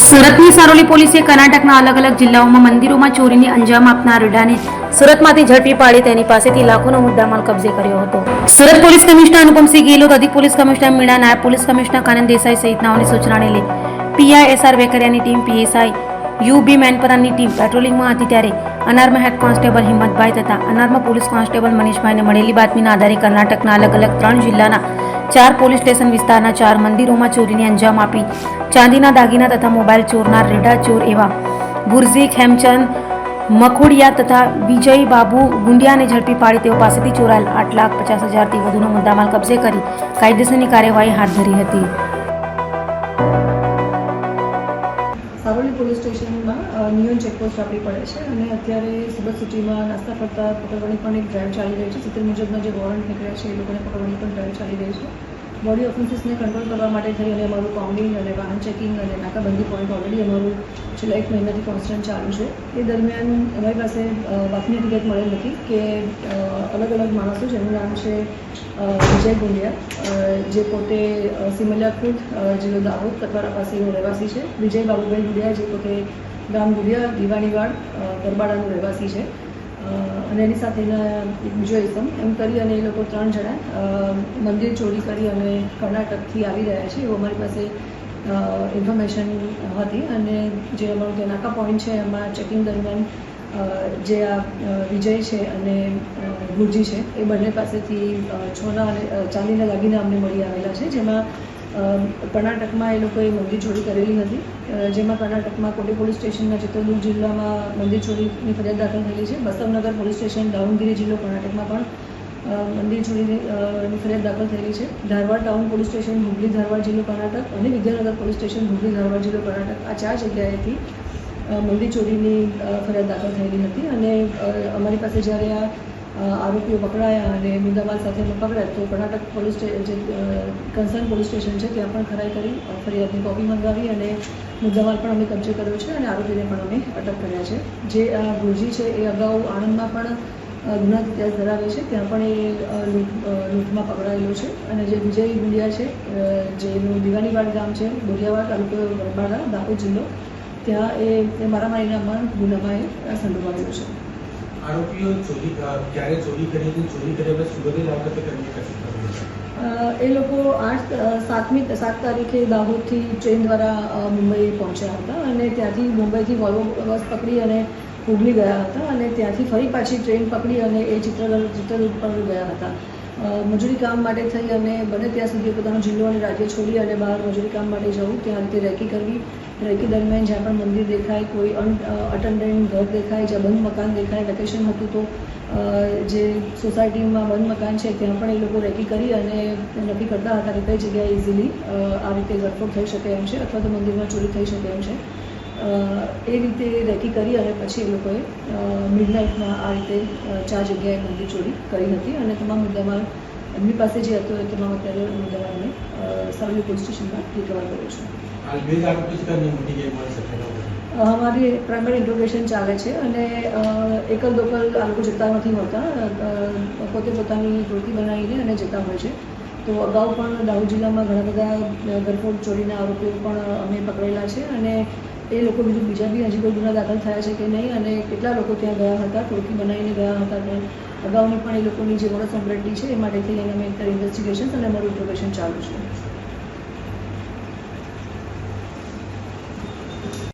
સુરતની સારોલી પોલીસે કર્ણાટકના અલગ અલગ જિલ્લાઓમાં મંદિરોમાં ચોરીને અંજામ આપનાર રીઢાને સુરતમાંથી ઝડપી પાડી તેની પાસેથી લાખોનો મુદ્દામાલ કબજે કર્યો હતો. સુરત પોલીસ કમિશનર અનુપમસિંહ ગેહલોત, અધિક પોલીસ કમિશનર મીણા, નાયબ પોલીસ કમિશનર કાનન દેસાઈ સહિતનાઓની સૂચનાને લઈ પીઆઈ SR વેકરિયાની ટીમ, પીએસઆઈ યુબી મેનપરાની ટીમ પેટ્રોલિંગમાં હતી ત્યારે અનારમાં હેડ કોન્સ્ટેબલ હિંમતભાઈ તથા અનારમાં પોલીસ કોન્સ્ટેબલ મનીષભાઈને મળેલી બાતમીના આધારે કર્ણાટકના અલગ અલગ 3 જિલ્લાના 4 પોલીસ સ્ટેશન વિસ્તારના 4 મંદિરોમાં ચોરીને અંજામ આપી ચાંદીના દાગીના તથા મોબાઈલ ચોરનાર રીઢા ચોર એવા ગુરઝી ખેમચંદ મખોડિયા તથા વિજય બાબુ ગુંડિયાને ઝડપી પાડી તેઓ પાસેથી ચોરાયેલ 8,50,000થી વધુનો મુદ્દામાલ કબજે કરી કાયદેસરની કાર્યવાહી હાથ ધરી હતી. સારોલી પોલીસ સ્ટેશનમાં નિયોન ચેકપોસ્ટ આપવી પડે છે અને અત્યારે સુરત સિટીમાં નાસ્તા ફરતા પકડવાની પણ એક ડ્રાઈવ ચાલી રહી છે. 70 મુજબના જે વોરંટ નીકળ્યા છે એ લોકોને પકડવાની પણ ડ્રાઈવ ચાલી રહી છે. બોડી ઓફેન્સીસને કંટ્રોલ કરવા માટે થઈ અને અમારું કાઉન્ટિંગ અને વાહન ચેકિંગ અને નાકાબંધી પોઈન્ટ ઓલરેડી અમારું છેલ્લા 1 મહિનાથી કોન્સ્ટન્ટ ચાલુ છે. એ દરમિયાન અમારી પાસે બાતમી હકીકત મળેલ હતી કે અલગ અલગ માણસો જેનું નામ છે વિજય ગુંડિયા, જે પોતે સિમલિયા ખુદ જિલ્લો દાહોદ કટવાડા પાસેનો રહેવાસી છે. વિજય બાબુભાઈ ગુંડિયા, જે પોતે ગામ ગુડિયા દીવાનીવાડ ગરબાડાનો રહેવાસી છે, અને એની સાથે એના એક બીજો ઇસમ, એમ કરી અને એ લોકો 3 જણા મંદિર ચોરી કરી અને કર્ણાટકથી આવી રહ્યા છે એવું અમારી પાસે ઇન્ફોર્મેશન હતી. અને જે અમારું ત્યાં નાકા પોઈન્ટ છે એમાં ચેકિંગ દરમિયાન જે આ વિજય છે અને ગુરજી છે એ બંને પાસેથી સોના અને ચાંદીના દાગીના અમને મળી આવેલા છે, જેમાં કર્ણાટકમાં એ લોકોએ મંદિર ચોરી કરેલી હતી, જેમાં કર્ણાટકમાં કોટી પોલીસ સ્ટેશનના ચિત્રદુર્ગ જિલ્લામાં મંદિર ચોરીની ફરિયાદ દાખલ થયેલી છે. બસવનગર પોલીસ સ્ટેશન દાવણગીરી જિલ્લો કર્ણાટકમાં પણ મંદિર ચોરીની ફરિયાદ દાખલ થયેલી છે. Dharwad town police station Hubli Dharwad જિલ્લો કર્ણાટક અને વિદ્યાનગર પોલીસ સ્ટેશન હુબલી ધારવાડ જિલ્લો કર્ણાટક, આ 4 જગ્યાએથી મંદિર ચોરીની ફરિયાદ દાખલ થયેલી હતી. અને અમારી પાસે જ્યારે આ આરોપીઓ પકડાયા અને મુદ્દામાલ સાથે પકડાયા તો કર્ણાટક પોલીસ જે કન્સર્ન પોલીસ સ્ટેશન છે ત્યાં પણ ખરાઈ કરી ફરિયાદની કોપી મંગાવી અને મુદ્દામાલ પણ અમે કબજે કર્યો છે અને આરોપીને પણ અમે અટક કર્યા છે. જે આ ગુરજી છે એ અગાઉ આણંદમાં પણ ગુનાહિત ઇતિહાસ ધરાવે છે, ત્યાં પણ એ લૂંટમાં પકડાયેલો છે. અને જે વિજય ગુંડિયા છે, જેનું દીવાનીવાડ ગામ છે, બોરિયાવાડ તાલુકો ગરબાડા દાહોદ જિલ્લો, ત્યાં એ મારામારીના ગુનામાં એ સંડોવાયેલો છે. આરોપીઓ ક્યારે ચોરી કરી હતી, ચોરી કર્યા બાદ સુરત જ આ વખતે એ લોકો 7 તારીખે દાહોદથી ટ્રેન દ્વારા મુંબઈ પહોંચ્યા હતા અને ત્યાંથી મુંબઈથી વોલ્વો બસ પકડી અને હુબલી ગયા હતા અને ત્યાંથી ફરી પાછી ટ્રેન પકડી અને એ ચિત્રદુર્ગ પર ગયા હતા. મજૂરી કામ માટે થઈ અને બને ત્યાં સુધી પોતાનો જિલ્લો અને રાજ્ય છોડી અને બહાર મજૂરી કામ માટે જવું, ત્યાં રીતે રેકી કરવી. રેકી દરમિયાન જ્યાં પણ મંદિર દેખાય, કોઈ અટેન્ડન્ટ ઘર દેખાય, જ્યાં બંધ મકાન દેખાય, વેકેશન હતું તો જે સોસાયટીમાં બંધ મકાન છે ત્યાં પણ એ લોકો રેકી કરી અને નક્કી કરતા હતા કે કઈ જગ્યાએ ઇઝીલી આ રીતે ગરફોડ થઈ શકે એમ છે અથવા તો મંદિરમાં ચોરી થઈ શકે એમ છે. એ રીતે રેકી કરી અને પછી એ લોકોએ મિડનાઇટમાં આ રીતે 4 જગ્યાએ મંદિર ચોરી કરી હતી અને તમામ મુદ્દામાલ એમની પાસે જે હતો એ તમામ અત્યારે મુદ્દામાલ અમે સારોલી પોલીસ સ્ટેશનમાં રિકવર કર્યો છે. અમારી પ્રાઇમરી ઇન્ટ્રોગેશન ચાલે છે અને એકલ દોકલ આ લોકો જતા નથી હોતા, પોતે પોતાની ટોળકી બનાવીને અને જતા હોય છે. તો અગાઉ પણ દાહોદ જિલ્લામાં ઘણા બધા ગરફોડ ચોરીના આરોપીઓ પણ અમે પકડેલા છે અને એ લોકો બીજા બી હજી કોઈ ગુના દાખલ થયા છે કે નહીં અને કેટલા લોકો ત્યાં ગયા હતા, ટોળકી બનાવીને ગયા હતા કે અગાઉની પણ એ લોકોની જે મોડસ ઓપરેન્ડી છે એ માટે થઈને અમે અત્યારે ઇન્વેસ્ટિગેશન અને અમારું ઇન્ટ્રોગેશન ચાલુ છે.